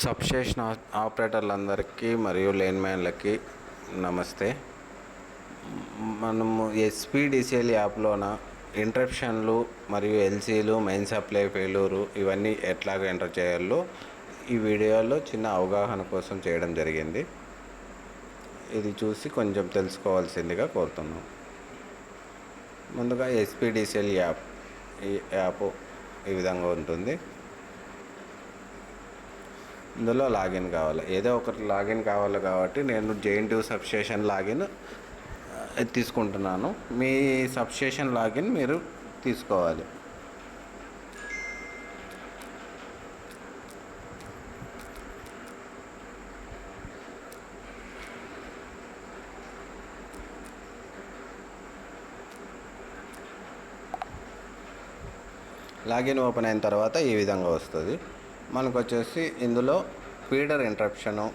Substation ఆపరేటర్లందరికీ మరియు లైన్మ్యాన్లకి నమస్తే. మనము ఎస్పీడీసీఎల్ యాప్లోన ఇంటరప్షన్లు మరియు ఎల్సీలు, మెయిన్ సప్లై ఫెయిల్యూరు ఇవన్నీ ఎట్లాగ ఎంటర్ చేయాలో ఈ వీడియోలో చిన్న అవగాహన కోసం చేయడం జరిగింది. ఇది చూసి కొంచెం తెలుసుకోవాల్సిందిగా కోరుతున్నాం. ముందుగా ఎస్పీడీసీఎల్ యాప్, ఈ యాప్ ఈ విధంగా ఉంటుంది. ఇందులో లాగిన్ కావాలి, ఏదో ఒకటి లాగిన్ కావాలి కాబట్టి నేను జేఎన్టీయూ సబ్స్టేషన్ లాగిన్ తీసుకుంటున్నాను. మీ సబ్స్టేషన్ లాగిన్ మీరు తీసుకోవాలి. లాగిన్ ఓపెన్ అయిన తర్వాత ఈ విధంగా వస్తుంది. మనకు వచ్చేసి ఇందులో feeder interruption,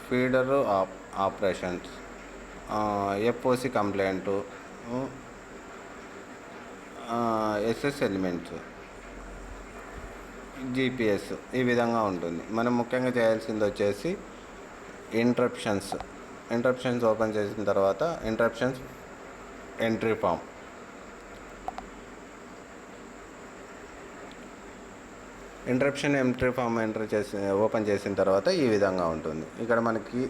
feeder operations, FOC complaint, SS elements, GPS ఈ విధంగా ఉంటుంది. మనం ముఖ్యంగా చేయాల్సింది వచ్చేసి ఇంటరప్షన్స్ ఓపెన్ చేసిన తర్వాత interruptions entry form, interruption entry form open చేసిన తర్వాత ఈ విధంగా ఉంటుంది. ఇక్కడ మనకి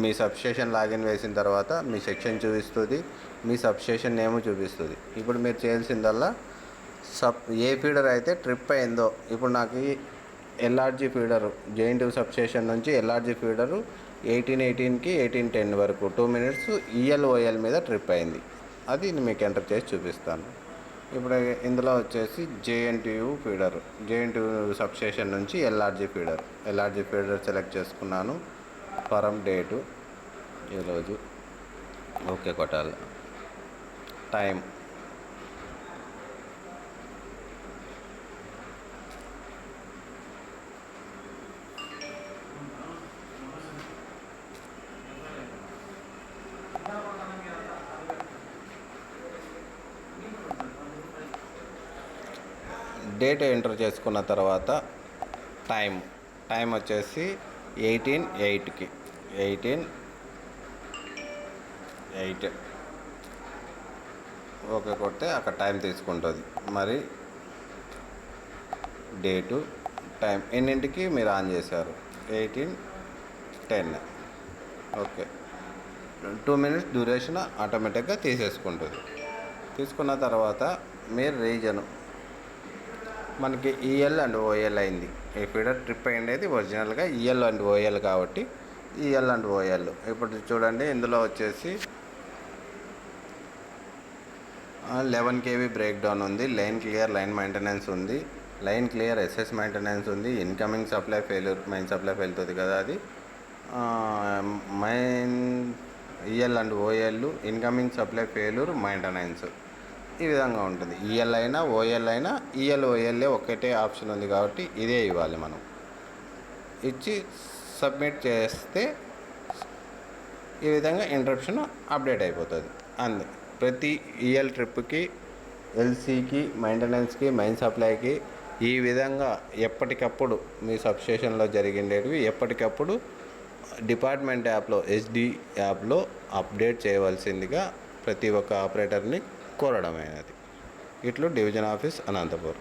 మీ సబ్స్టేషన్ లాగిన్ వేసిన తర్వాత మీ సెక్షన్ చూపిస్తుంది, మీ సబ్స్టేషన్ నేమ్ చూపిస్తుంది. ఇప్పుడు మీరు చేయాల్సిందల్లా ఏ ఫీడర్ అయితే ట్రిప్ అయిందో, ఇప్పుడు నాకు ఎల్ఆర్జీ ఫీడరు జేఎన్టీయూ సబ్స్టేషన్ నుంచి ఎల్ఆర్జీ ఫీడరు 1818కి 1810 వరకు 2 minutes ఈఎల్ఓఎల్ మీద ట్రిప్ అయింది. అది మీకు ఎంటర్ చేసి చూపిస్తాను. ఇప్పుడు ఇందులో వచ్చేసి జేఎన్టీయూ ఫీడర్, జేఎన్టీయూ సబ్స్టేషన్ నుంచి ఎల్ఆర్జీ ఫీడర్ సెలెక్ట్ చేసుకున్నాను. ఫరం డేటు ఈరోజు ఓకే కొట్టాలి. టైం డేట్ ఎంటర్ చేసుకున్న తర్వాత టైం వచ్చేసి 18:08కి 18:08 ఓకే కొడితే అక్కడ టైం తీసుకుంటుంది. మరి డేటు, టైం ఎన్నింటికి మీరు ఆన్ చేశారు, 18:10 ఓకే. 2 minutes డ్యూరేషన్ ఆటోమేటిక్గా తీసేసుకుంటుంది. తీసుకున్న తర్వాత మీరు రీజను మనకి ఈఎల్ అండ్ ఓఎల్ అయింది. ఈ ఫీడర్ ట్రిప్ అయ్యేది ఒరిజినల్గా ఈఎల్ అండ్ ఓఎల్ కాబట్టి ఈఎల్ అండ్ ఓఎల్. ఇప్పుడు చూడండి, ఇందులో వచ్చేసి 11 kV బ్రేక్ డౌన్ ఉంది, లైన్ క్లియర్ లైన్ మెయింటెనెన్స్ ఉంది, లైన్ క్లియర్ ఎస్ఎస్ మెయింటెనెన్స్ ఉంది, incoming supply failure main supply ఫెయిల్తుంది కదా, అది main EL and OL incoming supply failure maintenance ఈ విధంగా ఉంటుంది. ఈఎల్ అయినా ఓఎల్ అయినా ఈఎల్ ఓఎల్ఏ ఒకటే ఆప్షన్ ఉంది కాబట్టి ఇదే ఇవ్వాలి. మనం ఇచ్చి సబ్మిట్ చేస్తే ఈ విధంగా ఇంటరప్షన్ అప్డేట్ అయిపోతుంది. ప్రతి ఈఎల్ ట్రిప్కి, ఎల్సీకి, మెయింటెనెన్స్కి, మెయిన్ సప్లైకి ఈ విధంగా ఎప్పటికప్పుడు మీ సబ్స్టేషన్లో జరిగేవి ఎప్పటికప్పుడు డిపార్ట్మెంట్ యాప్లో, ఎస్డి యాప్లో అప్డేట్ చేయవలసిందిగా ప్రతి ఒక్క ఆపరేటర్ని కోరడమైనది. ఇట్లు డివిజన్ ఆఫీస్ అనంతపూర్.